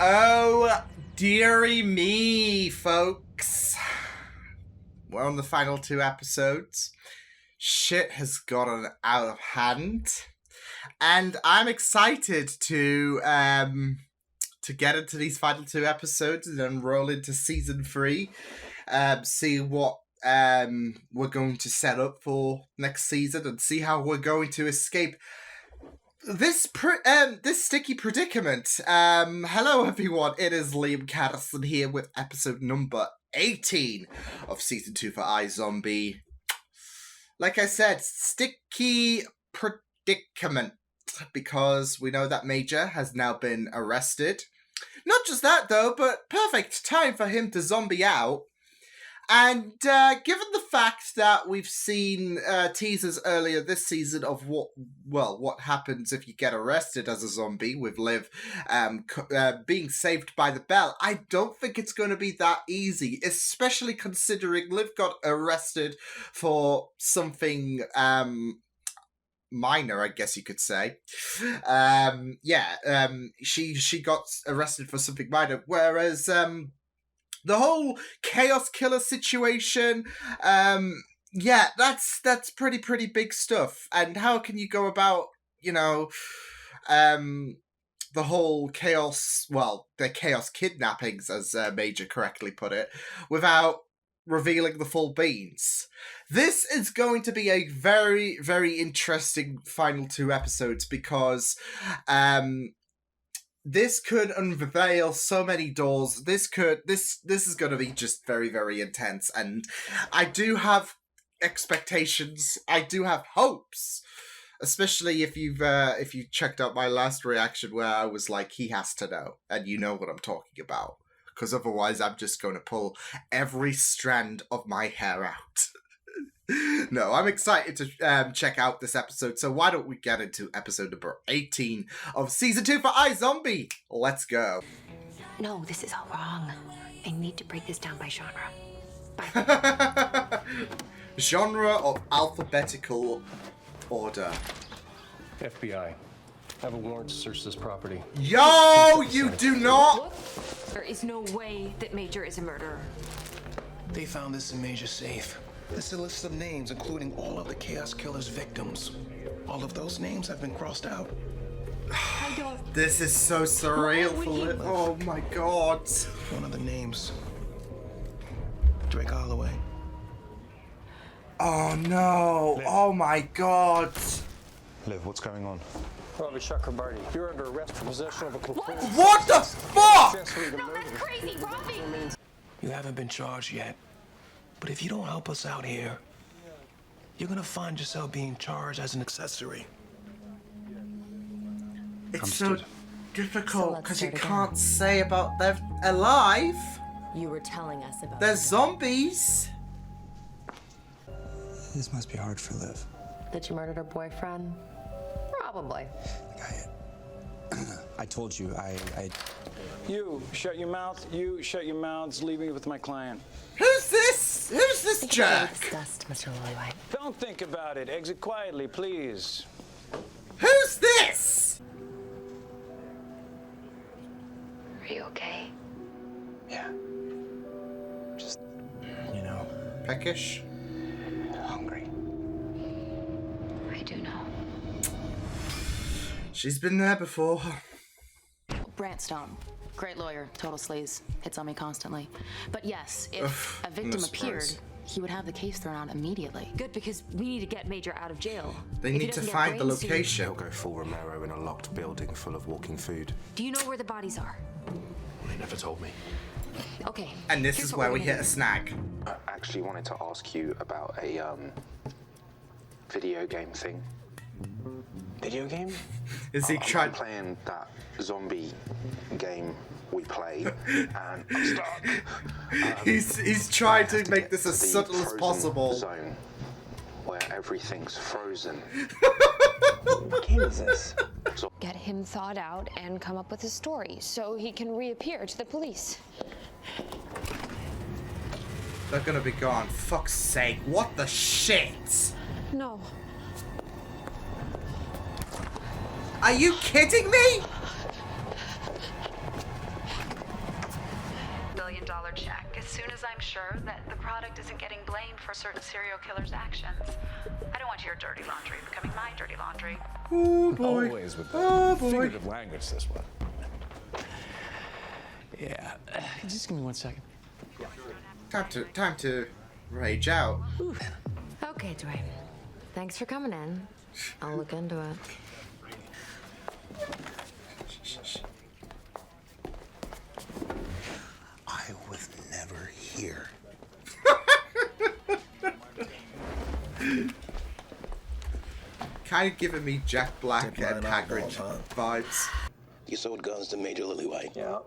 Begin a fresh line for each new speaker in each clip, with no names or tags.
Oh, dearie me, folks. We're on the final 2 episodes. Shit has gotten out of hand. And I'm excited to get into these final 2 episodes and then roll into season 3. See what we're going to set up for next season and see how we're going to escape this sticky predicament. Hello everyone, it is Liam Catterson here with episode number 18 of season 2 for iZombie. Like I said, sticky predicament, because we know that Major has now been arrested. Not just that though, but perfect time for him to zombie out. And given the fact that we've seen teasers earlier this season of what happens if you get arrested as a zombie, with Liv being saved by the bell, I don't think it's going to be that easy, especially considering Liv got arrested for something minor, I guess you could say. She got arrested for something minor, whereas the whole chaos killer situation, that's pretty big stuff. And how can you go about, the whole chaos, the chaos kidnappings, as Major correctly put it, without revealing the full beans? This is going to be a very, very interesting final 2 episodes, because this could unveil so many doors. This is going to be just very, very intense, and I do have expectations. I do have hopes, especially if you checked out my last reaction where I was like, he has to know, and you know what I'm talking about, because otherwise I'm just going to pull every strand of my hair out. No, I'm excited to check out this episode, so why don't we get into episode number 18 of season 2 for iZombie? Let's go.
No, this is all wrong. I need to break this down by genre.
Genre of alphabetical order.
FBI. I have a warrant to search this property.
Yo, you do not!
There is no way that Major is a murderer.
They found this in Major's safe. It's a list of names, including all of the Chaos Killer's victims. All of those names have been crossed out.
This is so surreal for Liv. Oh my god.
One of the names. Drake Holloway.
Oh no.
Liv.
Oh my god.
Liv, what's going on? Robert Chakrabarty, you're under arrest for possession of a controlled...
What the fuck?
No, that's crazy, Robbie!
You haven't been charged yet. But if you don't help us out here, you're gonna find yourself being charged as an accessory.
It's so difficult because you can't say about they're alive.
You were telling us about...
They're zombies.
This must be hard for Liv.
That you murdered her boyfriend? Probably.
I told you, I...
You, shut your mouth. You, shut your mouths. Leave me with my client.
Who's this? Who's this jerk?
Disgust, Mr. Lillywhite.
Don't think about it. Exit quietly, please.
Who's this?
Are you okay?
Yeah. Just,
Peckish.
hungry.
I do know.
She's been there before.
Brant Stone. Great lawyer, total sleaze. Hits on me constantly. But yes, if a victim appeared, he would have the case thrown out immediately.
Good, because we need to get Major out of jail.
They
If he
need to
doesn't get
find the
brain soon-
location.
They'll go full Romero in a locked building full of walking food.
Do you know where the bodies are?
They never told me.
Okay.
And this
here's
is
what
where
we're
we
gonna
hit a
do.
snag.
I actually wanted to ask you about a video game thing. Video game?
Is he
I'm
trying?
playing that zombie game we play, and I'm stuck.
He's trying
I have
to make this
get
as
to the
subtle as
frozen
possible.
Zone where everything's frozen.
What game is this?
Get him thawed out and come up with a story so he can reappear to the police.
They're gonna be gone. Fuck's sake. What the shit?
No.
Are you kidding me?
million check as soon as I'm sure that the product isn't getting blamed for certain serial killers' actions. I don't want your dirty laundry becoming my dirty laundry.
Oh boy.
Always with
Oh
the
boy.
figurative language, this one. Yeah. Just give me 1 second.
Time to rage out.
Okay, Dwayne. Thanks for coming in. I'll look into it.
I was never here.
Kind of giving me Jack Black and Hagrid vibes.
You sold guns to Major Lillywhite.
Yeah.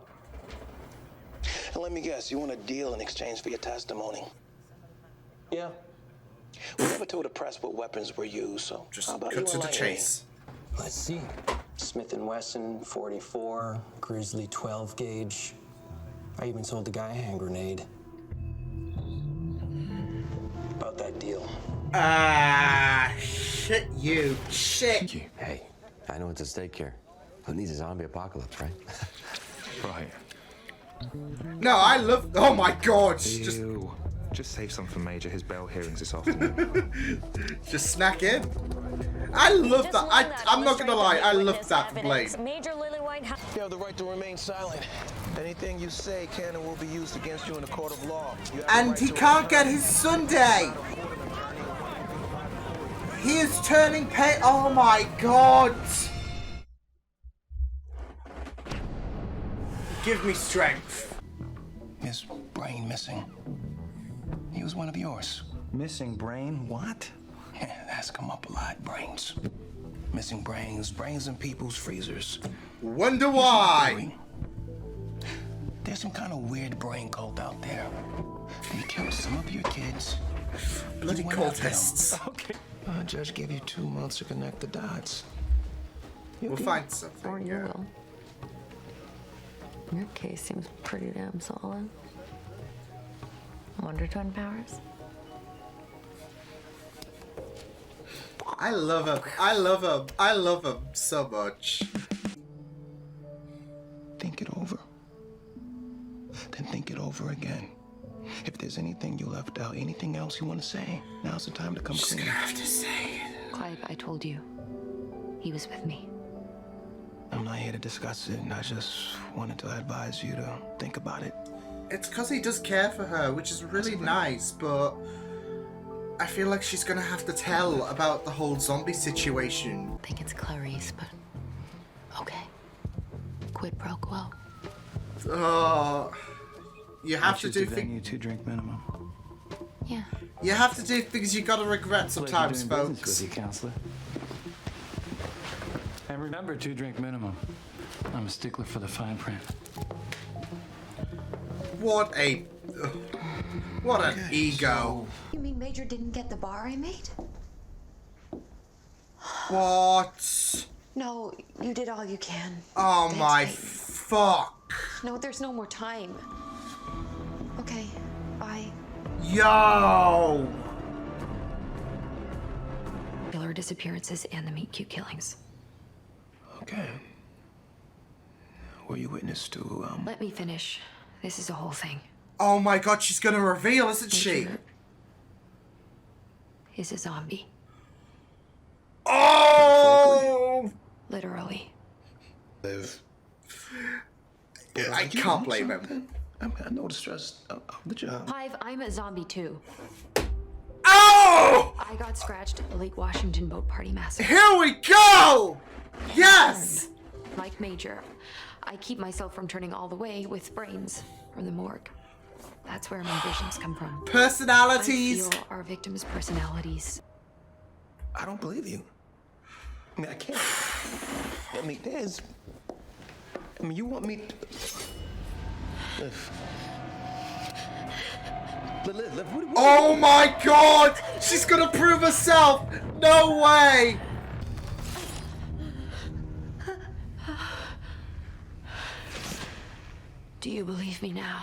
And let me guess, you want a deal in exchange for your testimony?
Yeah.
We never told the press what weapons were used, so
Just
how about
cut
you
to the
enlighten me?
chase.
Let's see. Smith & Wesson, 44, Grizzly 12 gauge. I even sold the guy a hand grenade. About that deal.
Shit you. Shit.
Hey, I know what's at stake here. Who needs a zombie apocalypse, right?
Right.
No, I love. Oh my god. Just
Just save some for Major. His bail hearings this afternoon.
Just snack in. I love that. I'm not gonna lie. I love that blade.
Major Lillywhite.
You have the right to remain silent. Anything you say can and will be used against you in a court of law. You have the
And
right
he
to
can't get
return
his Sunday. He is turning pale. Oh my god. Give me strength.
His brain missing. He was one of yours.
Missing brain? What?
Yeah, that's come up a lot. Brains. Missing brains in people's freezers.
Wonder why.
There's some kind of weird brain cult out there. They killed some of your kids.
Bloody
You went after them.
cultists.
Okay.
Judge gave you 2 months to connect the dots.
We'll find something.
Or you
Yeah.
will. Your case seems pretty damn solid. Wonder Twin powers?
I love him. I love him. I love him so much.
Think it over. Then think it over again. If there's anything you left out, anything else you want to say, now's the time to come
Just
clean.
gonna have to say it.
Clive, I told you. He was with me.
I'm not here to discuss it, and I just wanted to advise you to think about it.
It's because he does care for her, which is really nice, but I feel like she's gonna have to tell about the whole zombie situation.
I think it's Clarice, but okay. Quid pro quo.
Oh, you have to do
venue,
things.
2-drink minimum.
Yeah.
You have to do things you gotta regret sometimes,
Pleasure doing business
folks.
with you, counselor. And remember, 2-drink minimum. I'm a stickler for the fine print.
What an ego.
You mean Major didn't get the bar I made?
What?
No, you did all you can.
Oh
Thanks,
my
Peyton.
fuck.
No, there's no more time. Okay, bye.
Yo.
Killer disappearances and the meat cute killings.
Okay. Were you witness to,
Let me finish. This is a whole thing.
Oh my god, she's gonna reveal, isn't she?
Major is a zombie.
Oh!
Literally.
live?
I can't blame him.
I know the stress of the job.
Clive, I'm a zombie too.
Oh!
I got scratched at the Lake Washington boat party massacre.
Here we go! Yes!
Like Major, I keep myself from turning all the way with brains from the morgue. That's where my visions come from.
Personalities.
I feel our victims' personalities.
I don't believe you. I mean, I can't. I mean, you want me to... What
Oh my god! She's gonna prove herself! No way!
Do you believe me now?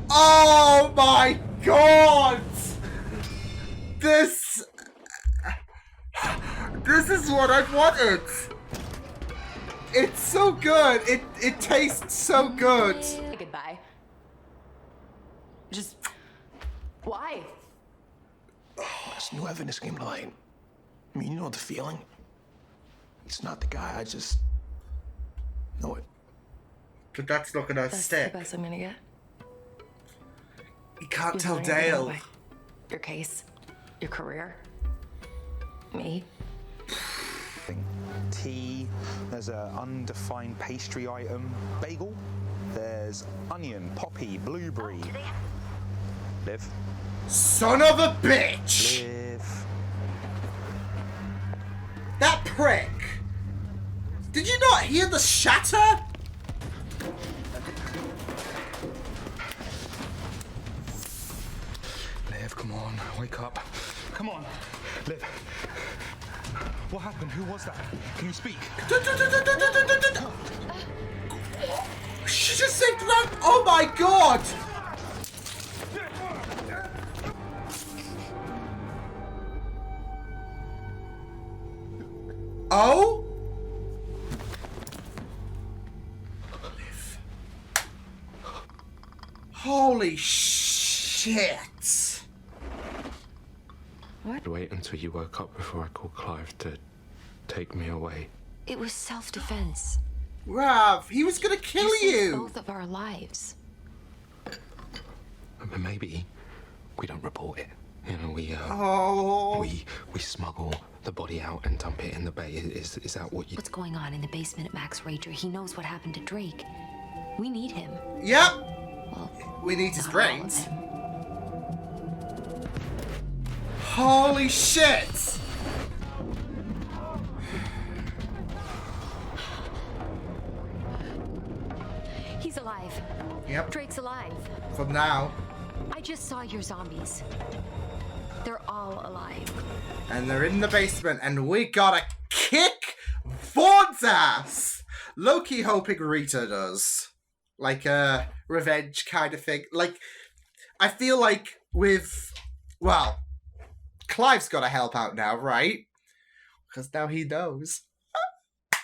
Oh my god! This is what I've wanted! It's so good! It tastes so good!
Goodbye.
Why?
There's new evidence came to light. I mean, you know the feeling. It's not the guy. I just know it.
But that's not gonna
That's
stick.
the best I'm gonna get.
You can't
You're
tell
throwing everything
Dale.
away. Your case, your career, me.
Tea. There's a undefined pastry item. Bagel. There's onion, poppy, blueberry. Liv.
Son of a bitch!
Liv.
That prick! Did you not hear the shatter?
Liv, come on, wake up. Come on, Liv. What happened? Who was that? Can you speak?
She just saved life! Oh my god! Oh? Liv. Holy shit.
What?
Wait until you woke up before I called Clive to take me away.
It was self-defense.
Rav, he was gonna kill
saved
you!
both of our lives.
But maybe we don't report it. You know,
Oh.
we smuggle the body out and dump it in the bay. Is that what you...
What's going on in the basement at Max Rager? He knows what happened to Drake. We need him.
Yep.
Well,
we need his
not all of
brains.
him.
Holy shit!
He's alive.
Yep.
Drake's alive.
From now.
I just saw your zombies. They're all alive.
And they're in the basement, and we gotta kick Vaughn's ass! Loki hoping Rita does. Like a revenge kind of thing. Like, I feel like with, well, Clive's gotta help out now, right? Because now he knows.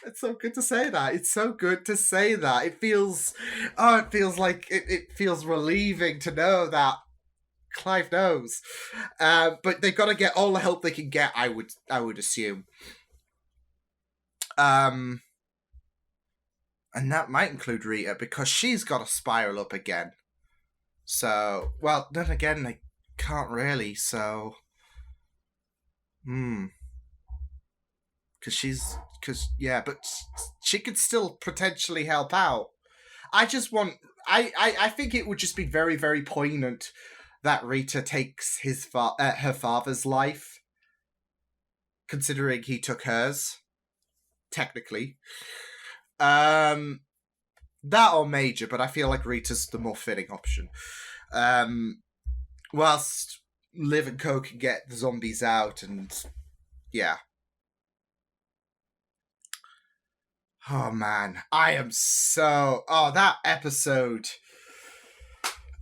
It's so good to say that. It's so good to say that. It feels like, it feels relieving to know that Clive knows. But they've got to get all the help they can get, I would assume. And that might include Rita, because she's got to spiral up again. So, well, then again, they can't really, so... but she could still potentially help out. I think it would just be very, very poignant that Rita takes her father's life, considering he took hers, technically. That or Major, but I feel like Rita's the more fitting option. Whilst Liv and Co can get the zombies out, and yeah. Oh man, I am so... Oh, that episode...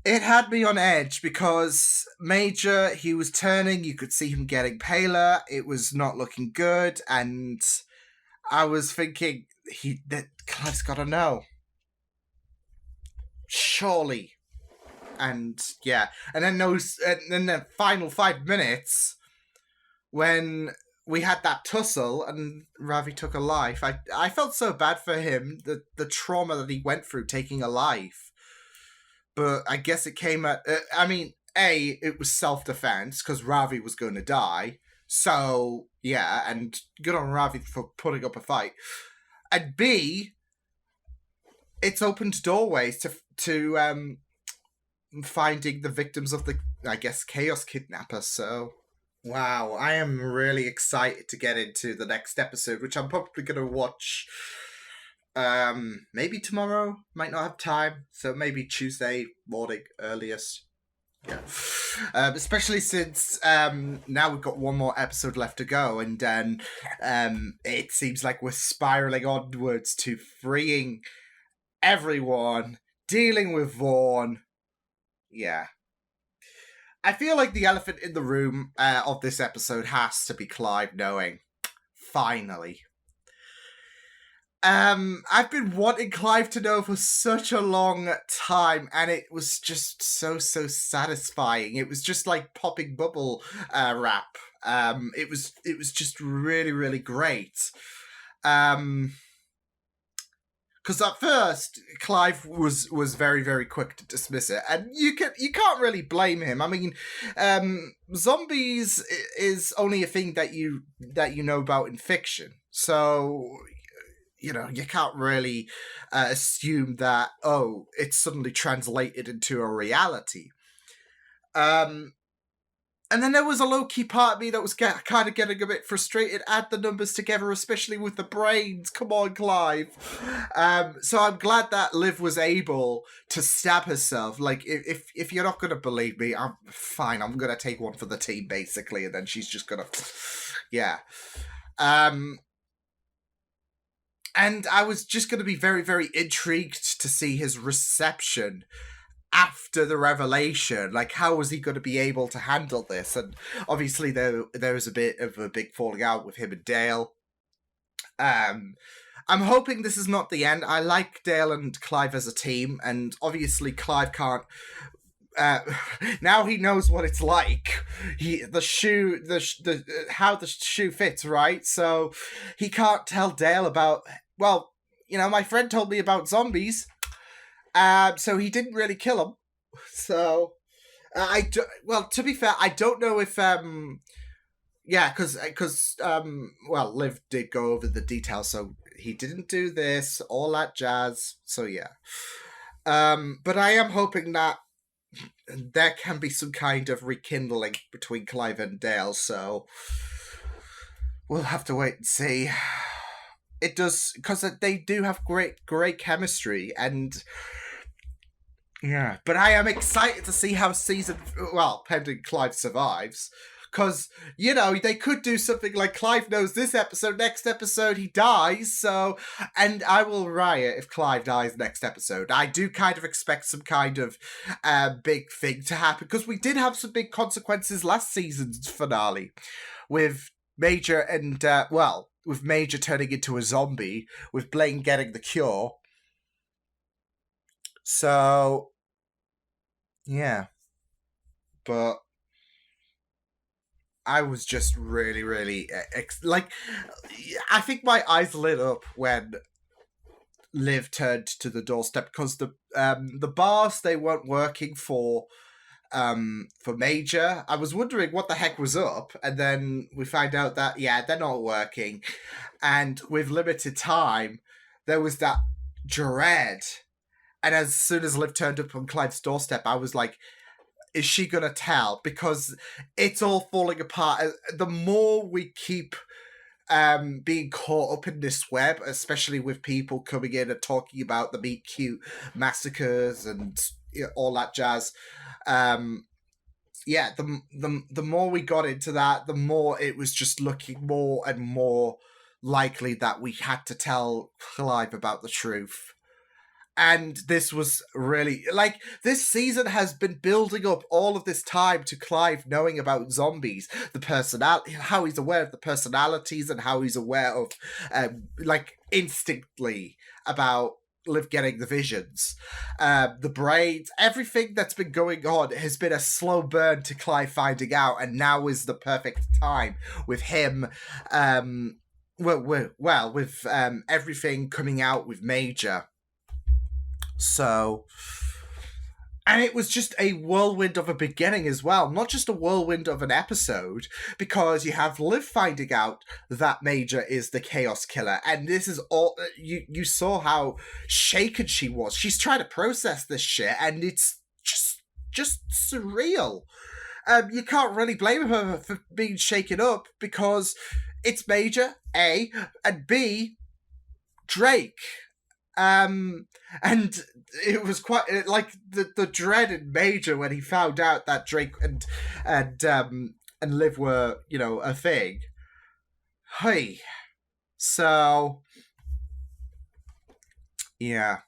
It had me on edge because Major, he was turning, you could see him getting paler, it was not looking good, and I was thinking, that Clive's gotta know. Surely. And yeah, and then the final 5 minutes, when we had that tussle and Ravi took a life, I felt so bad for him, the trauma that he went through taking a life. But I guess it came at... it was self-defense, because Ravi was going to die. So, yeah, and good on Ravi for putting up a fight. And B, it's opened doorways to finding the victims of the, I guess, Chaos Kidnapper. So, wow, I am really excited to get into the next episode, which I'm probably going to watch... maybe tomorrow, might not have time, so maybe Tuesday morning earliest. Yeah. Especially since now we've got one more episode left to go, and it seems like we're spiraling onwards to freeing everyone, dealing with Vaughn. Yeah. I feel like the elephant in the room of this episode has to be Clive knowing. Finally. I've been wanting Clive to know for such a long time, and it was just so satisfying. It was just like popping bubble wrap. It was just really great. Because at first Clive was very quick to dismiss it, and you can't really blame him. I mean, zombies is only a thing that you know about in fiction, so you know you can't really assume that it's suddenly translated into a reality. And then there was a low-key part of me that was kind of getting a bit frustrated. Add the numbers together, especially with the brains. Come on, Clive. So I'm glad that Liv was able to stab herself. Like, if you're not going to believe me, I'm fine. I'm going to take one for the team, basically. And then she's just going to... Yeah. And I was just going to be very intrigued to see his reception after the revelation. Like, how was he going to be able to handle this? And obviously there was a bit of a big falling out with him and Dale. I'm hoping this is not the end. I like Dale and Clive as a team, and obviously Clive can't now he knows what it's like. How the shoe fits, right? So he can't tell Dale about, well, you know, my friend told me about zombies. So he didn't really kill him. So, to be fair, I don't know if, well, Liv did go over the details, so he didn't do this, all that jazz, so yeah. But I am hoping that there can be some kind of rekindling between Clive and Dale, so we'll have to wait and see. It does, because they do have great chemistry, and yeah, but I am excited to see how pending Clive survives, because, you know, they could do something like Clive knows this episode, next episode he dies, so, and I will riot if Clive dies next episode. I do kind of expect some kind of big thing to happen, because we did have some big consequences last season's finale, with Major and, with Major turning into a zombie, with Blaine getting the cure. So, yeah. But I was just really I think my eyes lit up when Liv turned to the doorstep, because the bars, they weren't working for Major. I was wondering what the heck was up, and then we find out that, yeah, they're not working. And with limited time, there was that dread. And as soon as Liv turned up on Clive's doorstep, I was like, is she going to tell? Because it's all falling apart. The more we keep being caught up in this web, especially with people coming in and talking about the meet cute massacres and all that jazz, the more we got into that, the more it was just looking more and more likely that we had to tell Clive about the truth. And this was really, like, this season has been building up all of this time to Clive knowing about zombies, the personality, how he's aware of the personalities, and how he's aware of, instinctively about Liv getting the visions. The brains, everything that's been going on has been a slow burn to Clive finding out, and now is the perfect time with him, with everything coming out with Major. So, and it was just a whirlwind of a beginning as well, not just a whirlwind of an episode, because you have Liv finding out that Major is the Chaos Killer, and this is all, you saw how shaken she was. She's trying to process this shit, and it's just surreal. You can't really blame her for being shaken up, because it's Major, A, and B, Drake. And it was quite like the dread in Major when he found out that Drake and Liv were, you know, a thing. Hey, so yeah.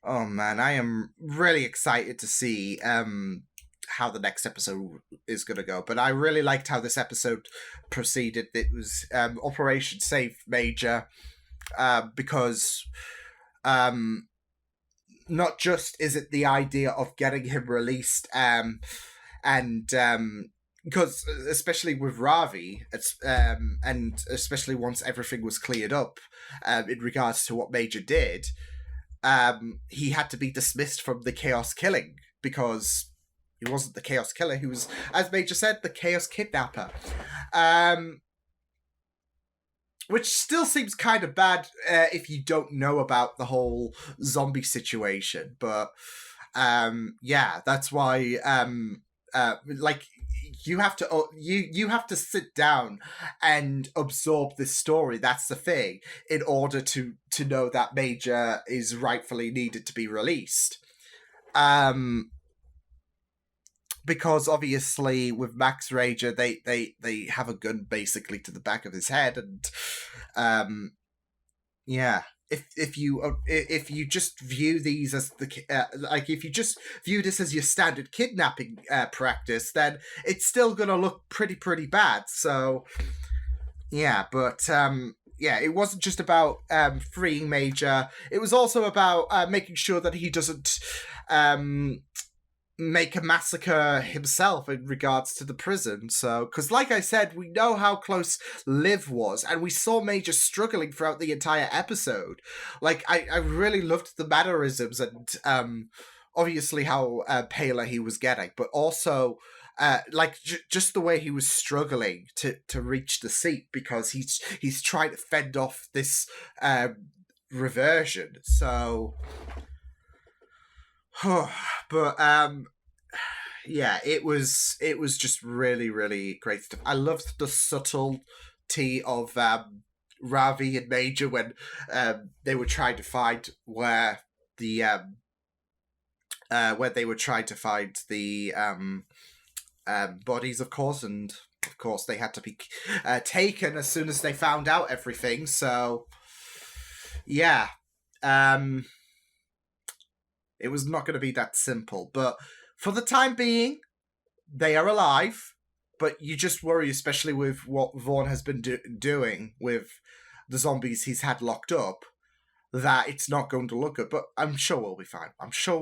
Oh man, I am really excited to see how the next episode is going to go. But I really liked how this episode proceeded. It was Operation Save Major, because not just is it the idea of getting him released, and because especially with Ravi, it's and especially once everything was cleared up in regards to what Major did, he had to be dismissed from the Chaos Killing because he wasn't the Chaos Killer. He was, as Major said, the Chaos Kidnapper. Which still seems kind of bad if you don't know about the whole zombie situation. But yeah, that's why like you have to you have to sit down and absorb this story. That's the thing, in order to know that Major is rightfully needed to be released. Because obviously with Max Rager, they have a gun basically to the back of his head, and yeah, if you just view these as like if you just view this as your standard kidnapping practice, then it's still gonna look pretty bad. So yeah, but yeah, it wasn't just about freeing Major. It was also about making sure that he doesn't make a massacre himself in regards to the prison. So, because like I said, we know how close Liv was, and we saw Major struggling throughout the entire episode. Like, I really loved the mannerisms and obviously how paler he was getting, but also like just the way he was struggling to reach the seat, because he's trying to fend off this reversion. So but yeah, it was just really great stuff. I loved the subtlety of Ravi and Major when they were trying to find where the bodies, of course, and of course they had to be taken as soon as they found out everything. So yeah, it was not going to be that simple, but for the time being, they are alive. But you just worry, especially with what Vaughn has been doing with the zombies he's had locked up, that it's not going to look good. But I'm sure we'll be fine. I'm sure.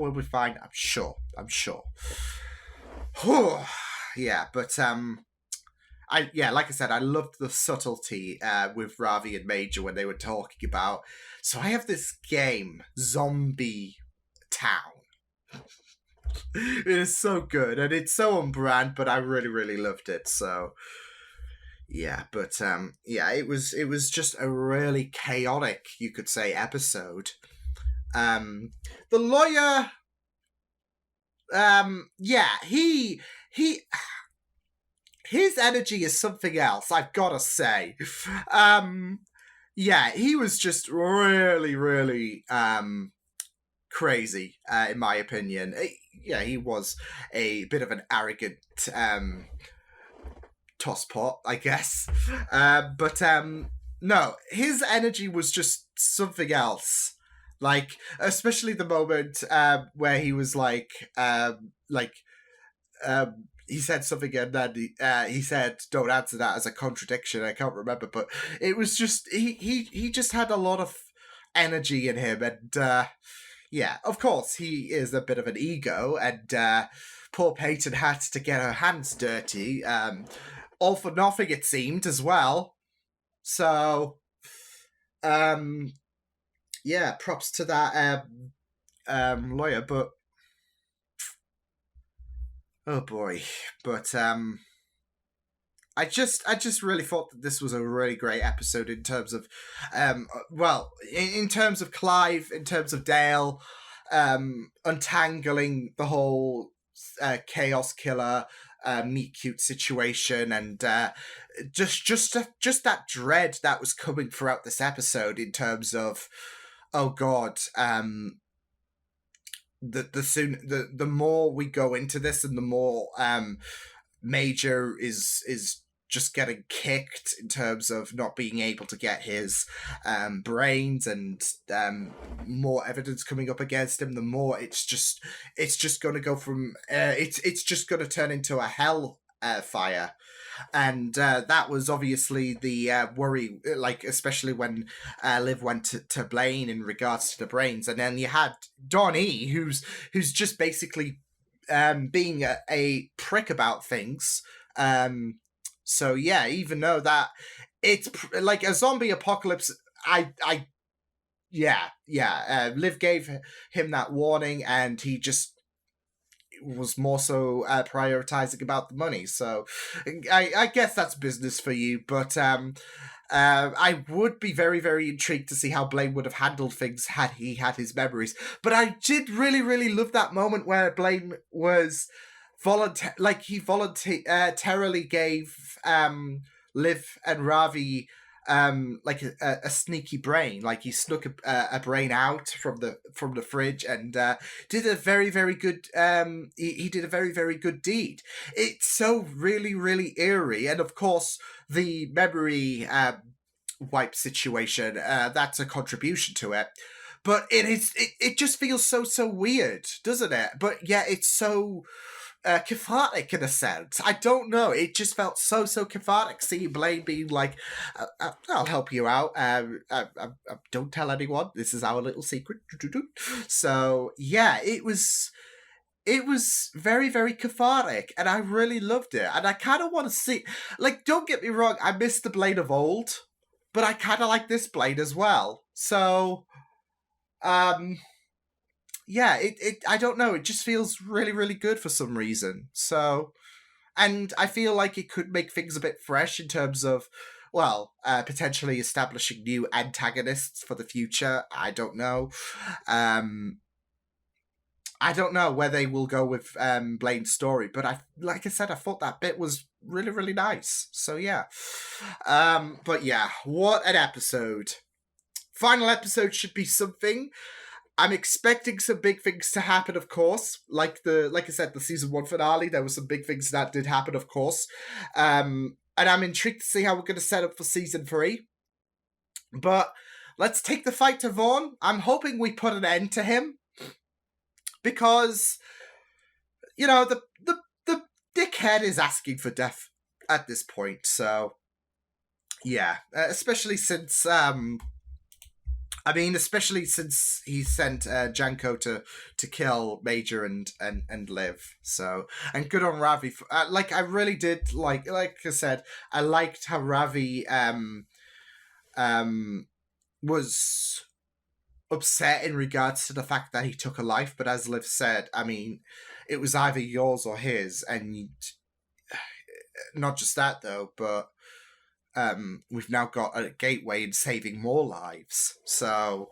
Yeah, but like I said, I loved the subtlety with Ravi and Major when they were talking about. So I have this game, Zombie Town. It is so good, and it's so on brand, but I really loved it. So yeah, but yeah, it was just a really chaotic, you could say, episode. The lawyer, yeah, his energy is something else, I've gotta say. Yeah, he was just really crazy, in my opinion. Yeah, he was a bit of an arrogant tosspot, I guess. But no, his energy was just something else. Like, especially the moment where he was like he said something, and then he said, "Don't answer that," as a contradiction. I can't remember, but it was just he just had a lot of energy in him, and yeah, of course he is a bit of an ego, and poor Peyton had to get her hands dirty, all for nothing it seemed as well. So, yeah, props to that lawyer, but oh boy, but I just really thought that this was a really great episode in terms of, well, in terms of Clive, in terms of Dale, untangling the whole chaos killer meet cute situation, and just that dread that was coming throughout this episode in terms of, oh god, the more we go into this, and the more Major is just getting kicked in terms of not being able to get his brains, and more evidence coming up against him, the more it's just going to go from it's just going to turn into a hell fire. And that was obviously the worry, like especially when Liv went to Blaine in regards to the brains, and then you had Donnie, who's just basically being a prick about things. So yeah, even though that it's like a zombie apocalypse, Liv gave him that warning, and he just was more so prioritizing about the money. So I guess that's business for you, but I would be very, very intrigued to see how Blaine would have handled things had he had his memories. But I did really, really love that moment where Blaine was voluntarily gave Liv and Ravi like a sneaky brain, like he snuck a brain out from the fridge and did a very, very good he did a very, very good deed. It's so really, really eerie, and of course the memory wipe situation, that's a contribution to it, but it just feels so weird, doesn't it? But yeah, it's so cathartic in a sense. I don't know. It just felt so cathartic seeing Blaine being like, "I'll help you out. Don't tell anyone. This is our little secret." So yeah, it was very, very cathartic, and I really loved it. And I kind of want to see, like, don't get me wrong, I miss the Blaine of old, but I kind of like this Blaine as well. So, yeah, it I don't know, it just feels really, really good for some reason. So, and I feel like it could make things a bit fresh in terms of, well, potentially establishing new antagonists for the future. I don't know. I don't know where they will go with Blaine's story, but like I said, I thought that bit was really, really nice. So yeah. But yeah, what an episode. Final episode should be something. I'm expecting some big things to happen, of course. Like I said, the season 1 finale, there were some big things that did happen, of course. And I'm intrigued to see how we're going to set up for season 3. But let's take the fight to Vaughn. I'm hoping we put an end to him, because, you know, the dickhead is asking for death at this point. So yeah, especially since he sent Janko to kill Major and Liv. So, and good on Ravi. I really did like I said, I liked how Ravi was upset in regards to the fact that he took a life. But as Liv said, I mean, it was either yours or his, and not just that though, but we've now got a gateway in saving more lives. So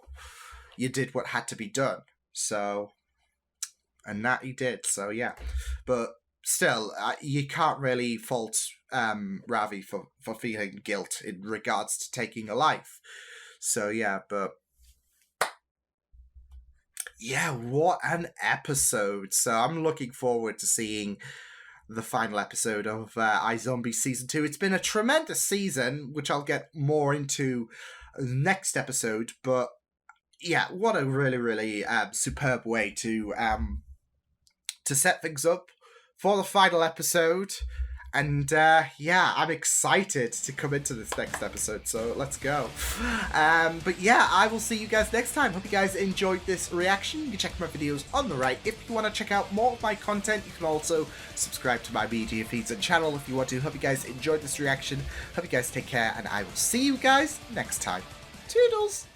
you did what had to be done. So, and that he did. So yeah, but still, you can't really fault Ravi for feeling guilt in regards to taking a life. So yeah, but yeah, what an episode. So I'm looking forward to seeing the final episode of iZombie Season 2. It's been a tremendous season, which I'll get more into next episode, but yeah, what a really, really superb way to set things up for the final episode. And yeah, I'm excited to come into this next episode, so let's go. But yeah, I will see you guys next time. Hope you guys enjoyed this reaction. You can check my videos on the right. If you want to check out more of my content, you can also subscribe to my media feeds and channel if you want to. Hope you guys enjoyed this reaction. Hope you guys take care, and I will see you guys next time. Toodles!